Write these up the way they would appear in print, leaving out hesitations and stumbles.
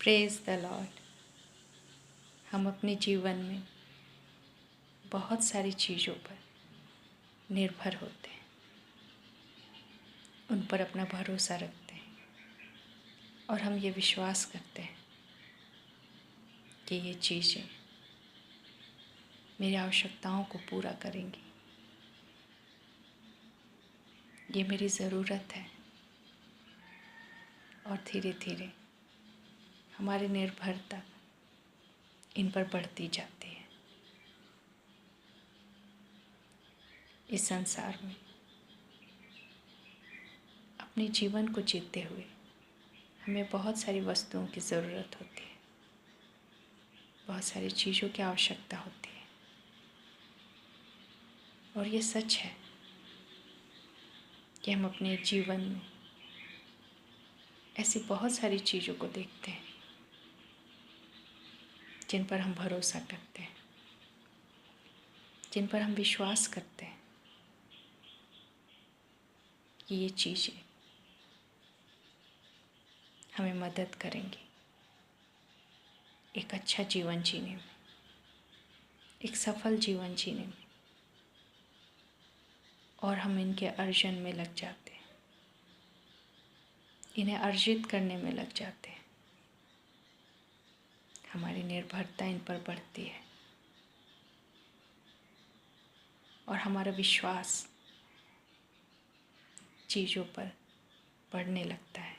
Praise the Lord. हम अपने जीवन में बहुत सारी चीज़ों पर निर्भर होते हैं, उन पर अपना भरोसा रखते हैं और हम ये विश्वास करते हैं कि ये चीज़ें मेरी आवश्यकताओं को पूरा करेंगी। ये मेरी ज़रूरत है और धीरे धीरे हमारी निर्भरता इन पर बढ़ती जाती है। इस संसार में अपने जीवन को जीते हुए हमें बहुत सारी वस्तुओं की ज़रूरत होती है, बहुत सारी चीज़ों की आवश्यकता होती है। और ये सच है कि हम अपने जीवन में ऐसी बहुत सारी चीज़ों को देखते हैं जिन पर हम भरोसा करते हैं, जिन पर हम विश्वास करते हैं कि ये चीज़ें हमें मदद करेंगी एक अच्छा जीवन जीने में, एक सफल जीवन जीने में। और हम इनके अर्जन में लग जाते हैं, इन्हें अर्जित करने में लग जाते हैं। हमारी निर्भरता इन पर बढ़ती है और हमारा विश्वास चीज़ों पर बढ़ने लगता है।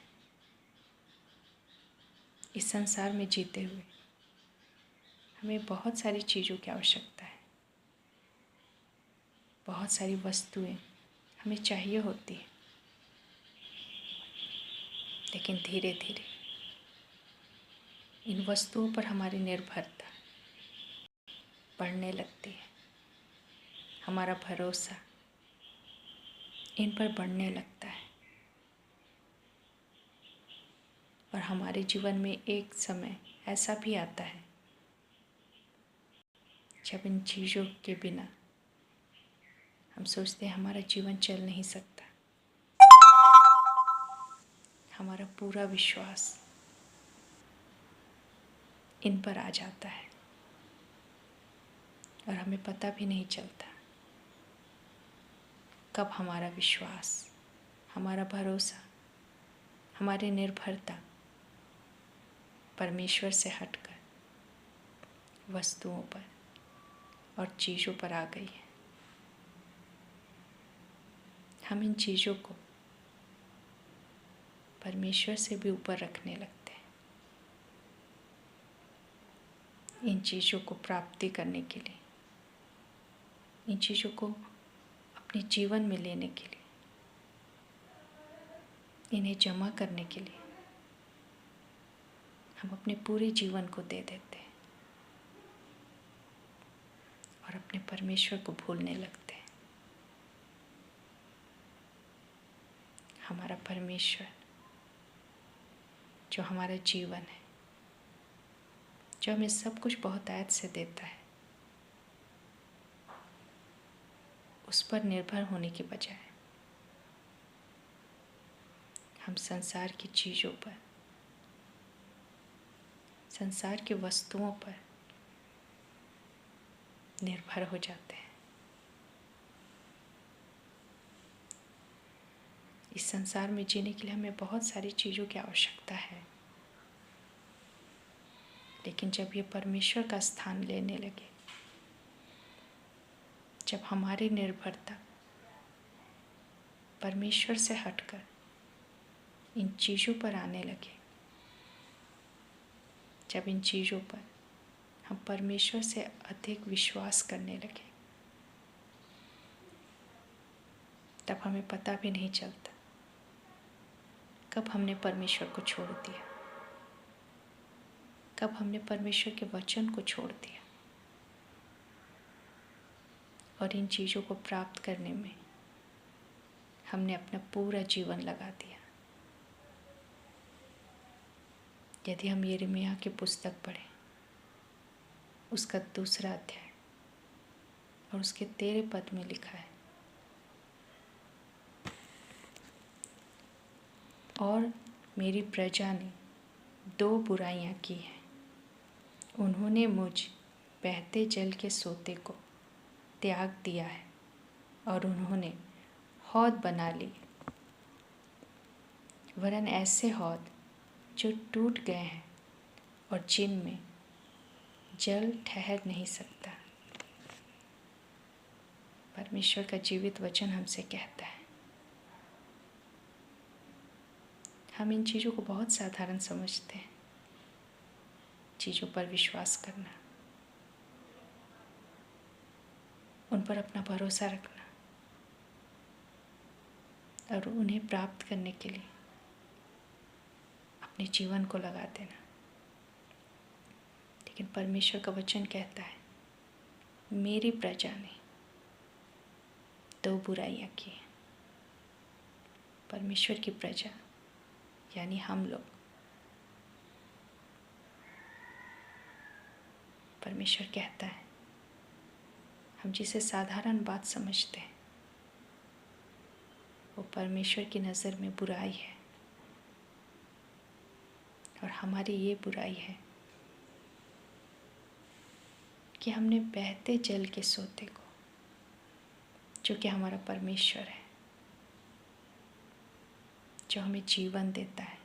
इस संसार में जीते हुए हमें बहुत सारी चीज़ों की आवश्यकता है, बहुत सारी वस्तुएं हमें चाहिए होती है, लेकिन धीरे धीरे इन वस्तुओं पर हमारी निर्भरता बढ़ने लगती है। हमारा भरोसा इन पर बढ़ने लगता है और हमारे जीवन में एक समय ऐसा भी आता है जब इन चीज़ों के बिना हम सोचते हैं हमारा जीवन चल नहीं सकता। हमारा पूरा विश्वास इन पर आ जाता है और हमें पता भी नहीं चलता कब हमारा विश्वास, हमारा भरोसा, हमारी निर्भरता परमेश्वर से हटकर वस्तुओं पर और चीज़ों पर आ गई है। हम इन चीज़ों को परमेश्वर से भी ऊपर रखने लगते हैं। इन चीज़ों को प्राप्ति करने के लिए, इन चीज़ों को अपने जीवन में लेने के लिए, इन्हें जमा करने के लिए हम अपने पूरे जीवन को दे देते हैं और अपने परमेश्वर को भूलने लगते हैं। हमारा परमेश्वर जो हमारा जीवन है, जो हमें सब कुछ बहुत आयत से देता है, उस पर निर्भर होने के बजाय हम संसार की चीज़ों पर, संसार की वस्तुओं पर निर्भर हो जाते हैं। इस संसार में जीने के लिए हमें बहुत सारी चीज़ों की आवश्यकता है, लेकिन जब ये परमेश्वर का स्थान लेने लगे, जब हमारी निर्भरता परमेश्वर से हटकर इन चीज़ों पर आने लगे, जब इन चीज़ों पर हम परमेश्वर से अधिक विश्वास करने लगे, तब हमें पता भी नहीं चलता कब हमने परमेश्वर को छोड़ दिया, कब हमने परमेश्वर के वचन को छोड़ दिया और इन चीज़ों को प्राप्त करने में हमने अपना पूरा जीवन लगा दिया। यदि हम यिर्मयाह की पुस्तक पढ़ें, उसका 2 अध्याय और उसके 13 पद में लिखा है, और मेरी प्रजा ने दो बुराइयां की हैं। उन्होंने मुझ बहते जल के सोते को त्याग दिया है और उन्होंने हौद बना ली, वरन ऐसे हौद जो टूट गए हैं और जिनमें जल ठहर नहीं सकता। परमेश्वर का जीवित वचन हमसे कहता है। हम इन चीज़ों को बहुत साधारण समझते हैं, चीज़ों पर विश्वास करना, उन पर अपना भरोसा रखना और उन्हें प्राप्त करने के लिए अपने जीवन को लगा देना। लेकिन परमेश्वर का वचन कहता है, मेरी प्रजा ने दो बुराइयां की हैं। परमेश्वर की प्रजा यानी हम लोग, परमेश्वर कहता है, हम जिसे साधारण बात समझते हैं वो परमेश्वर की नज़र में बुराई है। और हमारी ये बुराई है कि हमने बहते जल के सोते को, जो कि हमारा परमेश्वर है, जो हमें जीवन देता है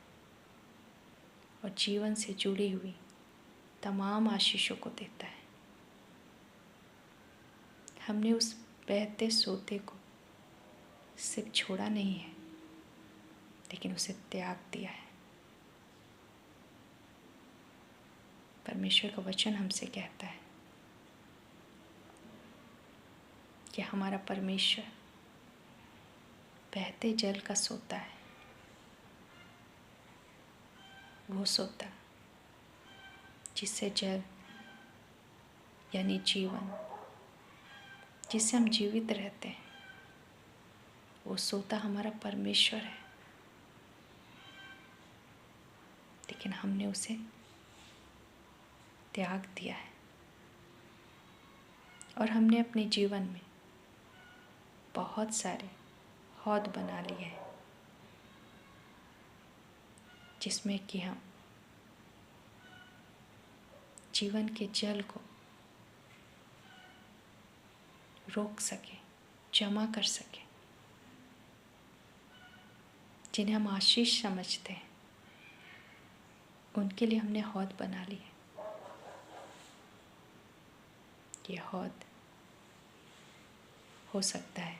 और जीवन से जुड़ी हुई तमाम आशीषों को देता है, हमने उस बहते सोते को सिर्फ छोड़ा नहीं है, लेकिन उसे त्याग दिया है। परमेश्वर का वचन हमसे कहता है कि हमारा परमेश्वर बहते जल का सोता है। वो सोता जिससे जल यानी जीवन, जिससे हम जीवित रहते हैं, वो सोता हमारा परमेश्वर है। लेकिन हमने उसे त्याग दिया है और हमने अपने जीवन में बहुत सारे हौद बना लिए हैं, जिसमें कि हम जीवन के जल को रोक सकें, जमा कर सकें, जिन्हें हम आशीष समझते हैं, उनके लिए हमने हौद बना ली है। ये हौद हो सकता है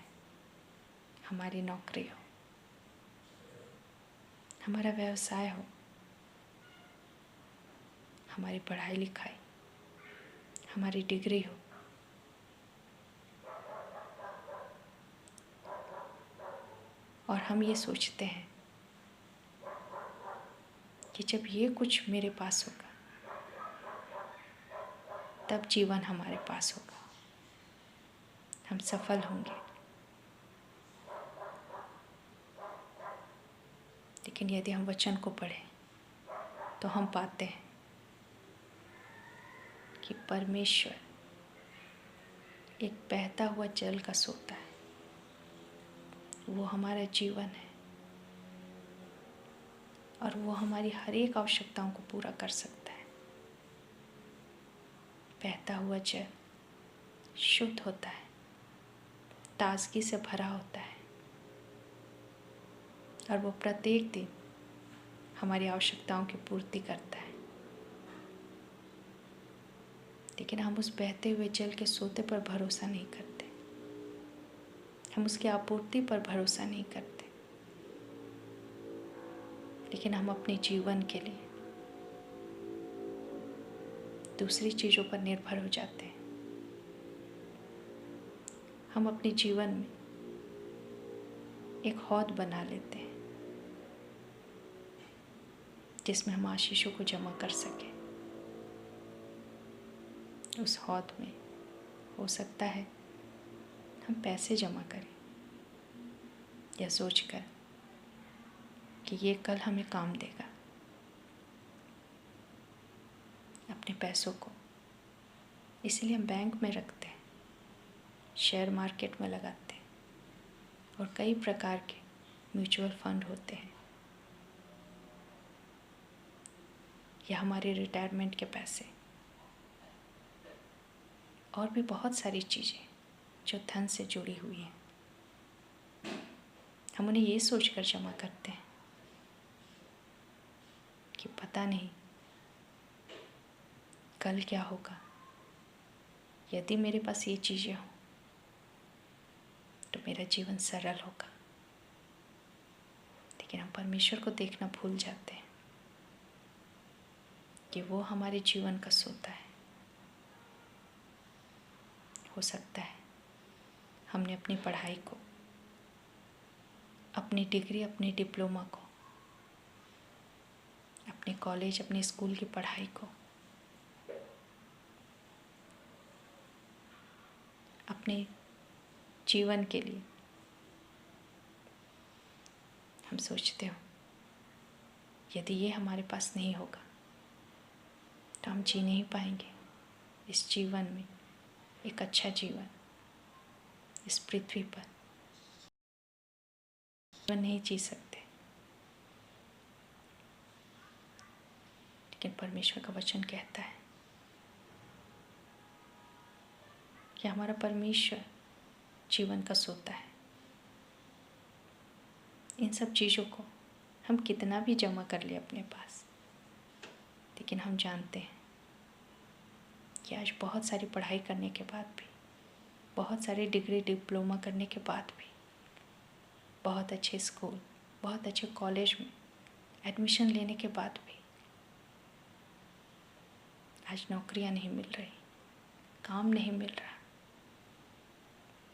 हमारी नौकरी हो, हमारा व्यवसाय हो, हमारी पढ़ाई लिखाई, हमारी डिग्री हो, और हम ये सोचते हैं कि जब ये कुछ मेरे पास होगा तब जीवन हमारे पास होगा, हम सफल होंगे। लेकिन यदि हम वचन को पढ़ें तो हम पाते हैं कि परमेश्वर एक बहता हुआ जल का सोता है। वो हमारा जीवन है और वो हमारी हर एक आवश्यकताओं को पूरा कर सकता है। बहता हुआ जल शुद्ध होता है, ताजगी से भरा होता है और वो प्रत्येक दिन हमारी आवश्यकताओं की पूर्ति करता है। लेकिन हम उस बहते हुए जल के सोते पर भरोसा नहीं करते, हम उसकी आपूर्ति पर भरोसा नहीं करते, लेकिन हम अपने जीवन के लिए दूसरी चीज़ों पर निर्भर हो जाते हैं। हम अपने जीवन में एक हौद बना लेते हैं जिसमें हम आशीषों को जमा कर सकें। उस हौद में हो सकता है हम पैसे जमा करें या सोचकर कि ये कल हमें काम देगा। अपने पैसों को इसीलिए हम बैंक में रखते हैं, शेयर मार्केट में लगाते हैं और कई प्रकार के म्यूचुअल फंड होते हैं। या हमारे रिटायरमेंट के पैसे, और भी बहुत सारी चीज़ें जो धन से जुड़ी हुई हैं, हम उन्हें ये सोचकर जमा करते हैं कि पता नहीं कल क्या होगा। यदि मेरे पास ये चीज़ें हों तो मेरा जीवन सरल होगा। लेकिन हम परमेश्वर को देखना भूल जाते हैं कि वो हमारे जीवन का सोता है। हो सकता है हमने अपनी पढ़ाई को, अपनी डिग्री, अपने डिप्लोमा को, अपने कॉलेज, अपने स्कूल की पढ़ाई को, अपने जीवन के लिए हम सोचते हो यदि ये हमारे पास नहीं होगा तो हम जी नहीं पाएंगे इस जीवन में एक अच्छा जीवन। इस पृथ्वी पर जीवन नहीं जी सकते। लेकिन परमेश्वर का वचन कहता है कि हमारा परमेश्वर जीवन का सोता है। इन सब चीज़ों को हम कितना भी जमा कर ले अपने पास, लेकिन हम जानते हैं कि आज बहुत सारी पढ़ाई करने के बाद भी, बहुत सारे डिग्री डिप्लोमा करने के बाद भी, बहुत अच्छे स्कूल, बहुत अच्छे कॉलेज में एडमिशन लेने के बाद भी आज नौकरियां नहीं मिल रही, काम नहीं मिल रहा।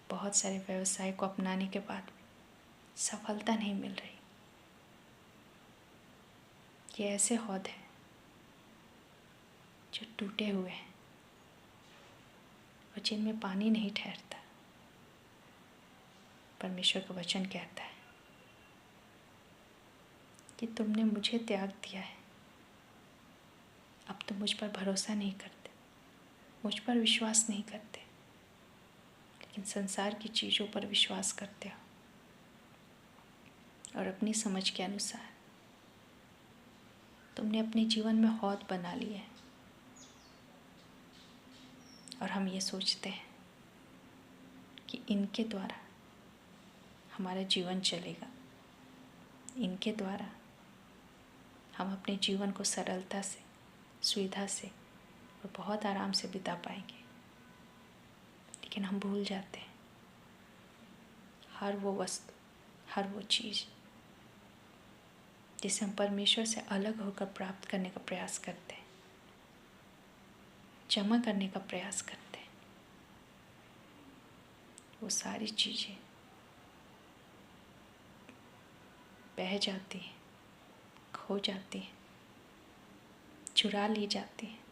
बहुत सारे व्यवसाय को अपनाने के बाद भी सफलता नहीं मिल रही। ये ऐसे हौद हैं जो टूटे हुए हैं और जिनमें पानी नहीं ठहरता। परमेश्वर का वचन कहता है कि तुमने मुझे त्याग दिया है, अब तुम मुझ पर भरोसा नहीं करते, मुझ पर विश्वास नहीं करते, लेकिन संसार की चीज़ों पर विश्वास करते हो और अपनी समझ के अनुसार तुमने अपने जीवन में हौद बना लिए हैं। और हम ये सोचते हैं कि इनके द्वारा हमारा जीवन चलेगा, इनके द्वारा हम अपने जीवन को सरलता से, सुविधा से और बहुत आराम से बिता पाएंगे। लेकिन हम भूल जाते हैं हर वो वस्तु, हर वो चीज़ जिसे हम परमेश्वर से अलग होकर प्राप्त करने का प्रयास करते हैं, जमा करने का प्रयास करते हैं, वो सारी चीज़ें बह जाती हैं, खो जाती हैं, चुरा ली जाती हैं।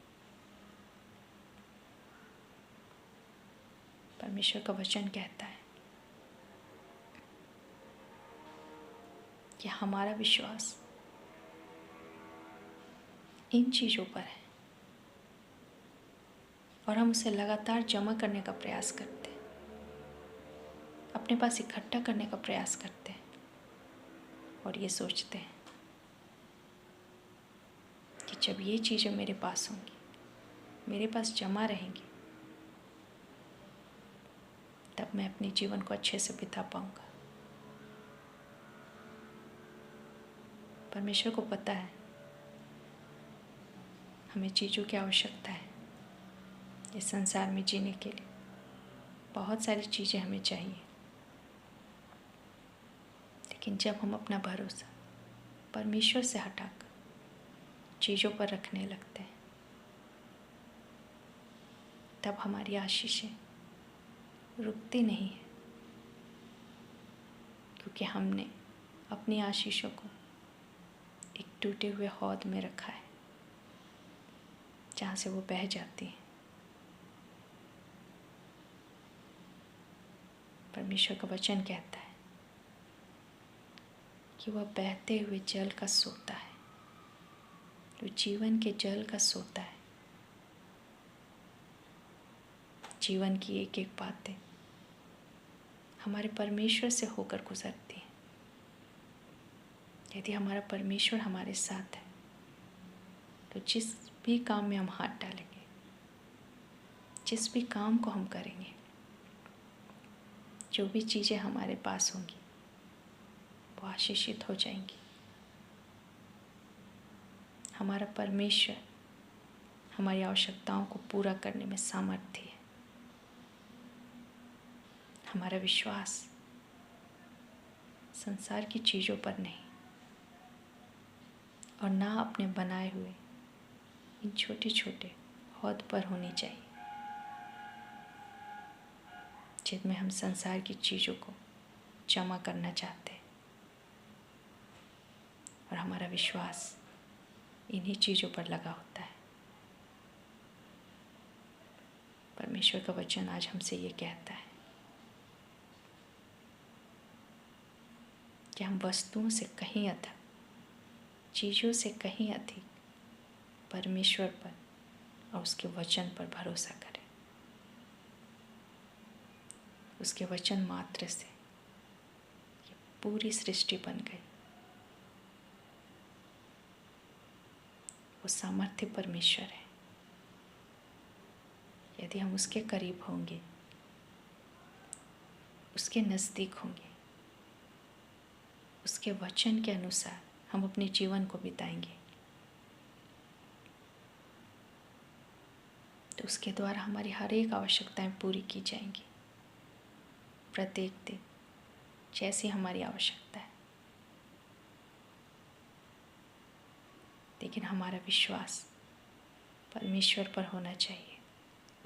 परमेश्वर का वचन कहता है कि हमारा विश्वास इन चीज़ों पर है और हम उसे लगातार जमा करने का प्रयास करते हैं, अपने पास इकट्ठा करने का प्रयास करते हैं और ये सोचते हैं कि जब ये चीज़ें मेरे पास होंगी, मेरे पास जमा रहेंगी, तब मैं अपने जीवन को अच्छे से बिता पाऊंगा। परमेश्वर को पता है हमें चीज़ों की आवश्यकता है इस संसार में जीने के लिए। बहुत सारी चीज़ें हमें चाहिए, लेकिन जब हम अपना भरोसा परमेश्वर से हटाकर चीज़ों पर रखने लगते हैं, तब हमारी आशीषें रुकती नहीं है, क्योंकि हमने अपनी आशीषों को एक टूटे हुए हौद में रखा है जहाँ से वो बह जाती है। परमेश्वर का वचन कहता है कि वह बहते हुए जल का सोता है, वो जीवन के जल का सोता है। जीवन की एक एक बातें हमारे परमेश्वर से होकर गुजरती हैं। यदि हमारा परमेश्वर हमारे साथ है तो जिस भी काम में हम हाथ डालेंगे, जिस भी काम को हम करेंगे, जो भी चीज़ें हमारे पास होंगी वो आशीषित हो जाएंगी। हमारा परमेश्वर हमारी आवश्यकताओं को पूरा करने में सामर्थ्य है। हमारा विश्वास संसार की चीज़ों पर नहीं और ना अपने बनाए हुए इन छोटे छोटे हौद पर होनी चाहिए, जिनमें हम संसार की चीज़ों को जमा करना चाहते हैं। और हमारा विश्वास इन्हीं चीज़ों पर लगा होता है। परमेश्वर का वचन आज हमसे ये कहता है कि हम वस्तुओं से कहीं अधिक, चीज़ों से कहीं अधिक परमेश्वर पर और उसके वचन पर भरोसा करें। उसके वचन मात्र से ये पूरी सृष्टि बन गई। वो सामर्थ्य परमेश्वर है। यदि हम उसके करीब होंगे, उसके नज़दीक होंगे, उसके वचन के अनुसार हम अपने जीवन को बिताएंगे, तो उसके द्वारा हमारी हर एक आवश्यकताएं पूरी की जाएंगी। प्रत्येक दिन जैसी हमारी आवश्यकता है। लेकिन हमारा विश्वास परमेश्वर पर होना चाहिए,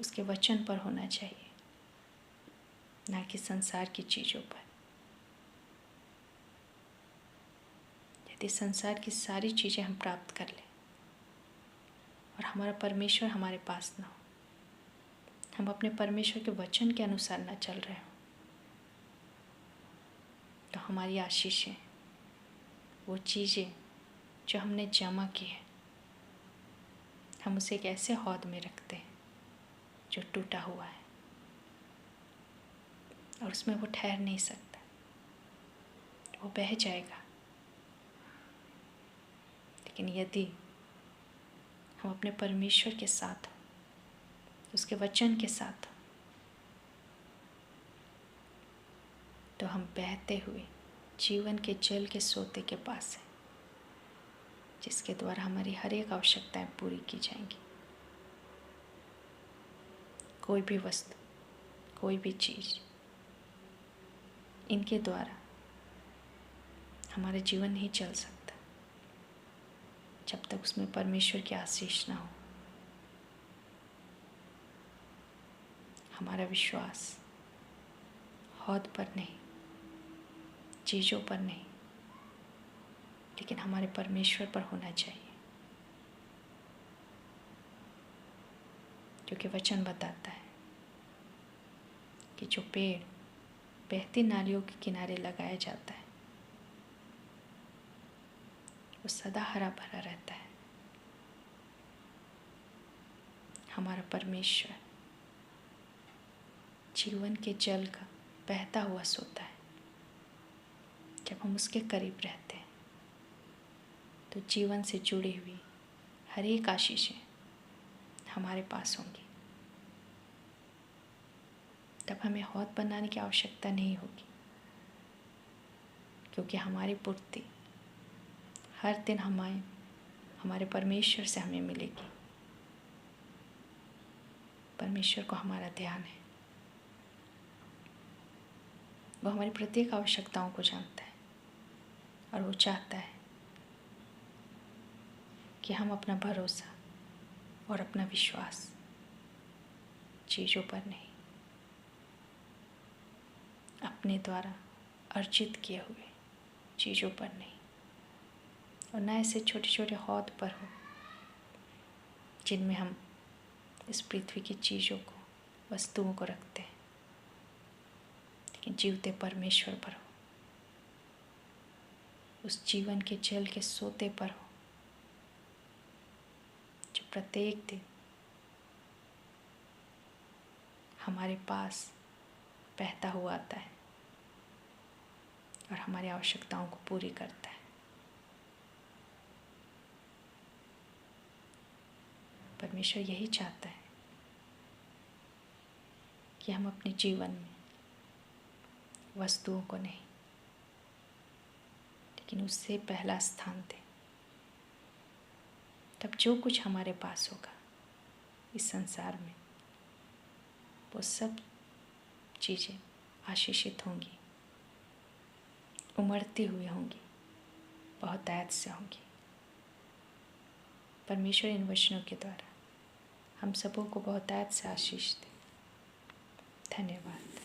उसके वचन पर होना चाहिए, ना कि संसार की चीज़ों पर। यदि संसार की सारी चीज़ें हम प्राप्त कर लें और हमारा परमेश्वर हमारे पास ना हो, हम अपने परमेश्वर के वचन के अनुसार ना चल रहे हो, तो हमारी आशीषें, वो चीज़ें जो हमने जमा की है, हम उसे एक ऐसे हौद में रखते हैं जो टूटा हुआ है और उसमें वो ठहर नहीं सकता, वो बह जाएगा। लेकिन यदि हम अपने परमेश्वर के साथ हो, उसके वचन के साथ हो, तो हम बहते हुए जीवन के जल के सोते के पास हैं, जिसके द्वारा हमारी हर एक आवश्यकताएं पूरी की जाएंगी। कोई भी वस्तु, कोई भी चीज़, इनके द्वारा हमारा जीवन नहीं चल सकता जब तक उसमें परमेश्वर की आशीष ना हो। हमारा विश्वास हौद पर नहीं, चीज़ों पर नहीं, लेकिन हमारे परमेश्वर पर होना चाहिए, क्योंकि वचन बताता है कि जो पेड़ बहती नालियों के किनारे लगाया जाता है वो सदा हरा भरा रहता है। हमारा परमेश्वर जीवन के जल का बहता हुआ सोता है। जब हम उसके करीब रहते हैं तो जीवन से जुड़ी हुई हर एक आशीषें हमारे पास होंगी। तब हमें हौद बनाने की आवश्यकता नहीं होगी, क्योंकि हमारी पूर्ति हर दिन हमारे परमेश्वर से हमें मिलेगी। परमेश्वर को हमारा ध्यान है, वो हमारी प्रत्येक आवश्यकताओं को जानता है और वो चाहता है कि हम अपना भरोसा और अपना विश्वास चीज़ों पर नहीं, अपने द्वारा अर्जित किए हुए चीज़ों पर नहीं, और न ऐसे छोटे छोटे हौद पर हो जिनमें हम इस पृथ्वी की चीज़ों को, वस्तुओं को रखते हैं, लेकिन जीवते परमेश्वर पर हो, उस जीवन के जल के सोते पर हो, जो प्रत्येक दिन हमारे पास बहता हुआ आता है और हमारी आवश्यकताओं को पूरी करता है। परमेश्वर यही चाहता है कि हम अपने जीवन में वस्तुओं को नहीं, लेकिन उससे पहला स्थान दें। तब जो कुछ हमारे पास होगा इस संसार में, वो सब चीज़ें आशीषित होंगी, उमड़ती हुई होंगी, बहुतायत से होंगी। परमेश्वर इन वचनों के द्वारा हम सबों को बहुतायत से आशीष दे। धन्यवाद।